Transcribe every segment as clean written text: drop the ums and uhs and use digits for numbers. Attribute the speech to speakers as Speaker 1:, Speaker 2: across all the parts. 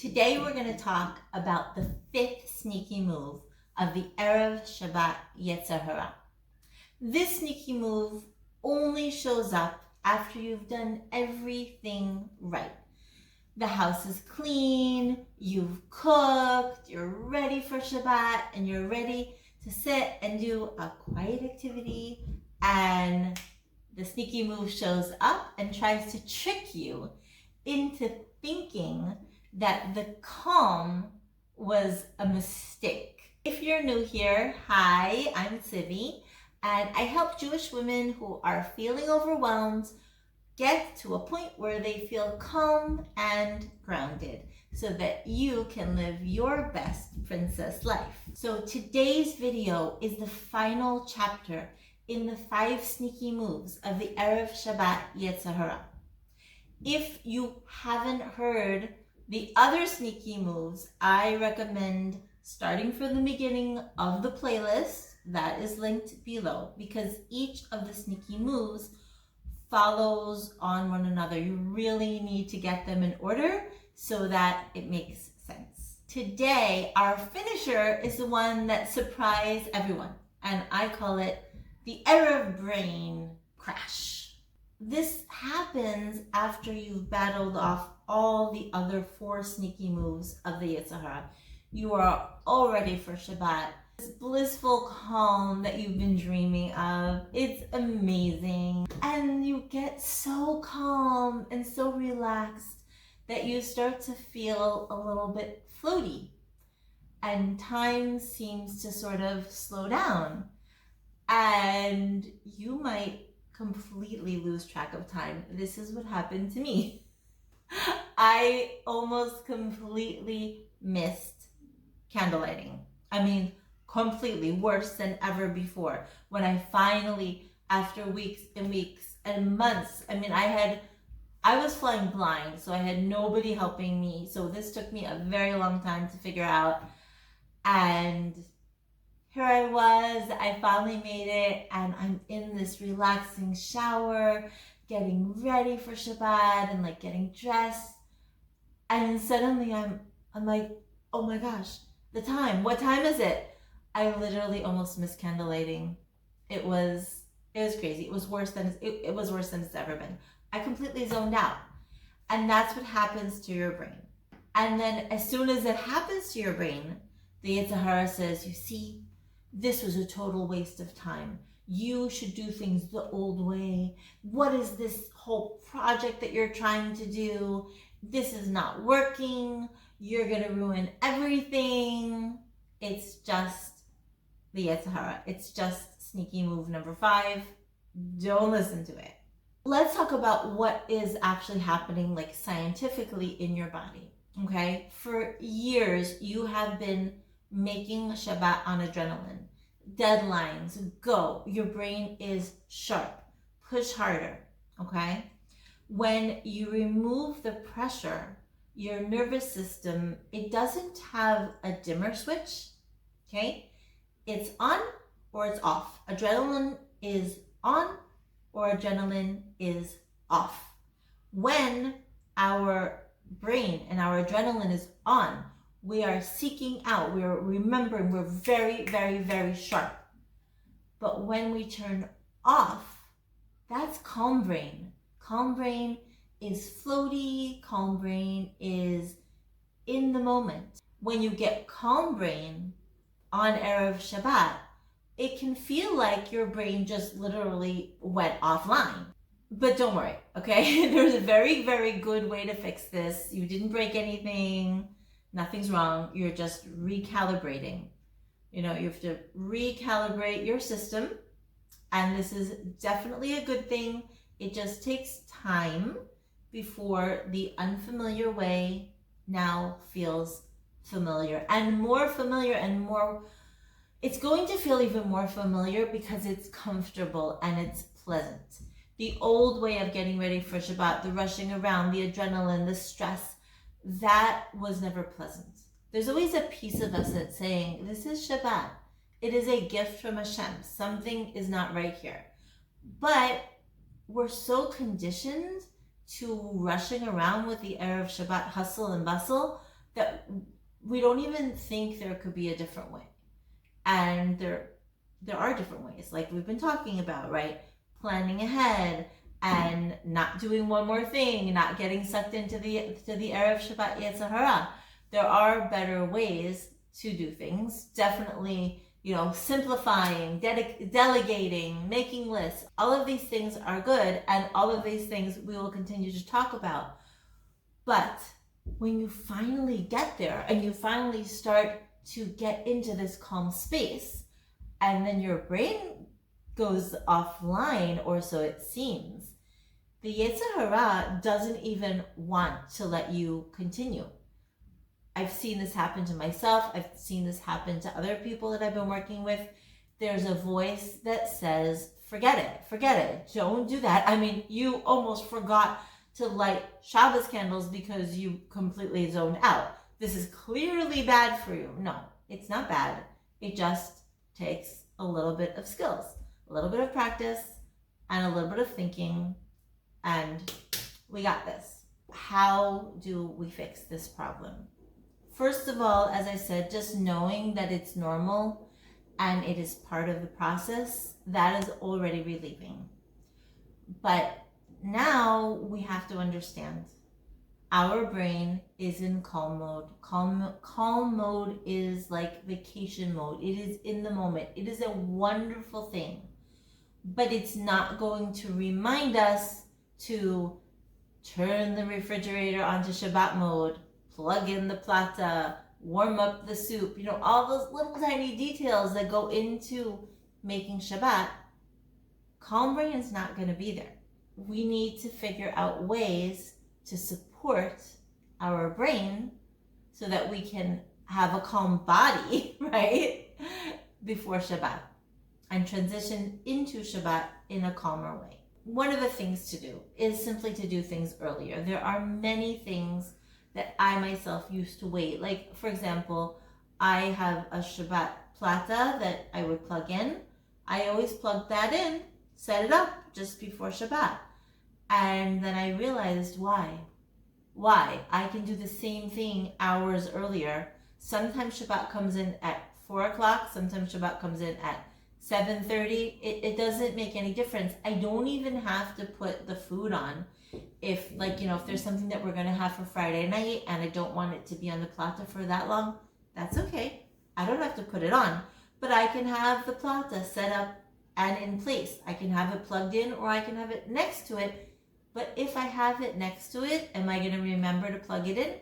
Speaker 1: Today we're going to talk about the fifth sneaky move of the Erev Shabbat Yetzer Hara. This sneaky move only shows up after you've done everything right. The house is clean, you've cooked, you're ready for Shabbat, and you're ready to sit and do a quiet activity, and the sneaky move shows up and tries to trick you into thinking that the calm was a mistake. If you're new here, hi, I'm Sivi, and I help Jewish women who are feeling overwhelmed get to a point where they feel calm and grounded so that you can live your best princess life. So today's video is the final chapter in the 5 sneaky moves of the Erev Shabbat Yetzer Hara. If you haven't heard the other sneaky moves, I recommend starting from the beginning of the playlist that is linked below, because each of the sneaky moves follows on one another. You really need to get them in order so that it makes sense. Today, our finisher is the one that surprised everyone, and I call it the Erev Brain-Crash. This happens after you've battled off all the other 4 sneaky moves of the Yetzer Hara. You are all ready for Shabbat. This blissful calm that you've been dreaming of, it's amazing. And you get so calm and so relaxed that you start to feel a little bit floaty. And time seems to sort of slow down. And you might completely lose track of time. This is what happened to me. I almost completely missed candlelighting. I mean, completely, worse than ever before. When I finally, after weeks and weeks and months, I was flying blind, so I had nobody helping me. So this took me a very long time to figure out. And here I was, I finally made it, and I'm in this relaxing shower, getting ready for Shabbat and getting dressed. And suddenly I'm like, oh my gosh, the time, what time is it? I literally almost missed candlelighting. It was crazy. It was worse than it's ever been. I completely zoned out. And that's what happens to your brain. And then as soon as it happens to your brain, the Yetzer Hara says, you see, this was a total waste of time. You should do things the old way. What is this whole project that you're trying to do? This is not working. You're going to ruin everything. It's just the Yetzer Hara. It's just sneaky move number 5. Don't listen to it. Let's talk about what is actually happening scientifically in your body. Okay? For years, you have been making Shabbat on adrenaline. Deadlines, go. Your brain is sharp. Push harder, okay? When you remove the pressure, your nervous system, it doesn't have a dimmer switch, okay? It's on or it's off. Adrenaline is on or adrenaline is off. When our brain and our adrenaline is on, we are seeking out, we're remembering, we're very, very, very sharp. But when we turn off, that's calm brain. Calm brain is floaty, calm brain is in the moment. When you get calm brain on Erev Shabbat, it can feel like your brain just literally went offline. But don't worry, okay? There's a very, very good way to fix this. You didn't break anything. Nothing's wrong. You're just recalibrating. You have to recalibrate your system. And this is definitely a good thing. It just takes time before the unfamiliar way now feels familiar. And more familiar and more, it's going to feel even more familiar because it's comfortable and it's pleasant. The old way of getting ready for Shabbat, the rushing around, the adrenaline, the stress, that was never pleasant. There's always a piece of us that's saying, this is Shabbat. It is a gift from Hashem. Something is not right here. But we're so conditioned to rushing around with the Erev Shabbat hustle and bustle we don't even think there could be a different way. And there are different ways, like we've been talking about, right? Planning ahead and not doing one more thing, not getting sucked into the Erev Shabbat Yetzer Hara. There are better ways to do things. Definitely, simplifying, delegating, making lists. All of these things are good, and all of these things we will continue to talk about. But when you finally get there and you finally start to get into this calm space, and then your brain goes offline, or so it seems, the Yetzer Hara doesn't even want to let you continue. I've seen this happen to myself. I've seen this happen to other people that I've been working with. There's a voice that says, forget it, don't do that. I mean, you almost forgot to light Shabbos candles because you completely zoned out. This is clearly bad for you. No, it's not bad. It just takes a little bit of skills, a little bit of practice, and a little bit of thinking, and we got this. How do we fix this problem? First of all, as I said, just knowing that it's normal and it is part of the process, that is already relieving. But now we have to understand our brain is in calm mode. Calm mode is like vacation mode. It is in the moment. It is a wonderful thing, but it's not going to remind us to turn the refrigerator onto Shabbat mode, plug in the plata, warm up the soup, all those little tiny details that go into making Shabbat. Calm brain is not going to be there. We need to figure out ways to support our brain so that we can have a calm body, right, before Shabbat, and transition into Shabbat in a calmer way. One of the things to do is simply to do things earlier. There are many things that I myself used to wait. Like, for example, I have a Shabbat plata that I would plug in. I always plug that in, set it up just before Shabbat. And then I realized why. I can do the same thing hours earlier. Sometimes Shabbat comes in at 4 o'clock. Sometimes Shabbat comes in at 7:30. It doesn't make any difference. I don't even have to put the food on. If there's something that we're going to have for Friday night and I don't want it to be on the plata for that long, that's okay. I don't have to put it on. But I can have the plata set up and in place. I can have it plugged in, or I can have it next to it. But if I have it next to it, am I going to remember to plug it in?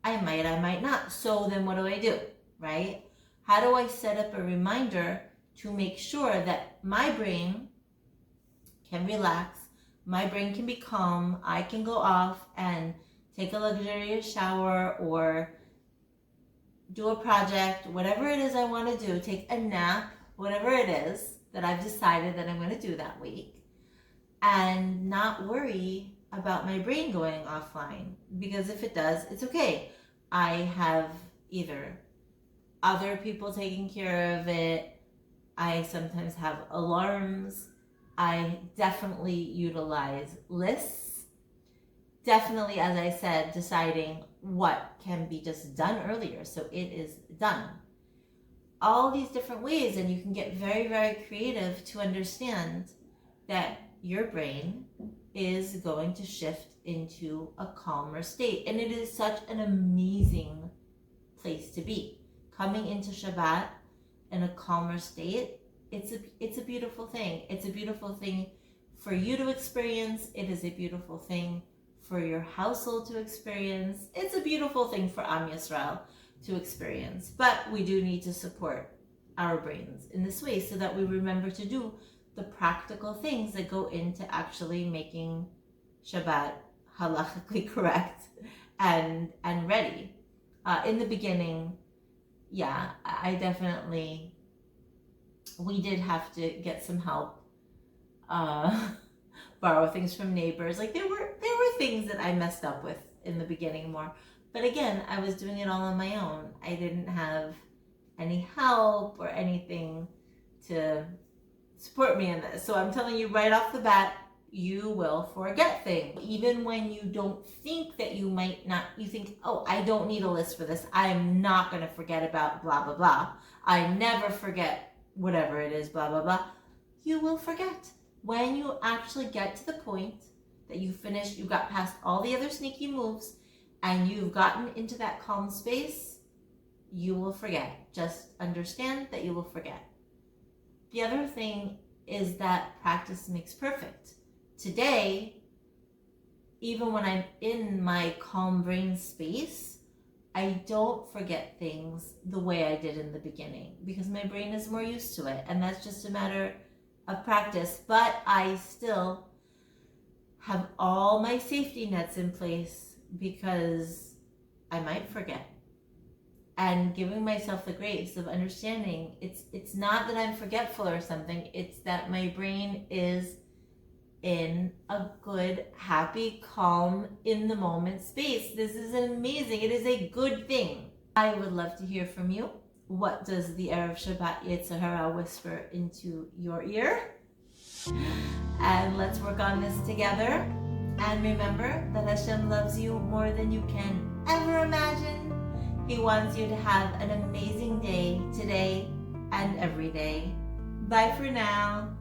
Speaker 1: I might not. So then what do? Right? How do I set up a reminder to make sure that my brain can relax, my brain can be calm, I can go off and take a luxurious shower or do a project, whatever it is I want to do, take a nap, whatever it is that I've decided that I'm going to do that week, and not worry about my brain going offline. Because if it does, it's okay. I have either other people taking care of it, I sometimes have alarms, I definitely utilize lists. Definitely, as I said, deciding what can be just done earlier, so it is done. All these different ways, and you can get very, very creative to understand that your brain is going to shift into a calmer state. And it is such an amazing place to be. Coming into Shabbat in a calmer state, it's a beautiful thing. It's a beautiful thing for you to experience. It is a beautiful thing for your household to experience. It's a beautiful thing for Am Yisrael to experience. But we do need to support our brains in this way so that we remember to do the practical things that go into actually making Shabbat halachically correct and ready. In the beginning, I definitely, we did have to get some help, borrow things from neighbors. Like there were things that I messed up with in the beginning more. But again, I was doing it all on my own. I didn't have any help or anything to support me in this. So I'm telling you right off the bat, you will forget things. Even when you don't think that you might not, you think, oh, I don't need a list for this. I'm not going to forget about blah, blah, blah. I never forget whatever it is, blah, blah, blah. You will forget. When you actually get to the point that you finish, you got past all the other sneaky moves, and you've gotten into that calm space, you will forget. Just understand that you will forget. The other thing is that practice makes perfect. Today, even when I'm in my calm brain space, I don't forget things the way I did in the beginning because my brain is more used to it, and that's just a matter of practice. But I still have all my safety nets in place because I might forget. And giving myself the grace of understanding it's not that I'm forgetful or something, it's that my brain is in a good, happy, calm, in the moment space. This is amazing. It is a good thing. I would love to hear from you. What does the Erev Shabbat Yetzer Hara whisper into your ear? And let's work on this together. And remember that Hashem loves you more than you can ever imagine. He wants you to have an amazing day today and every day. Bye for now.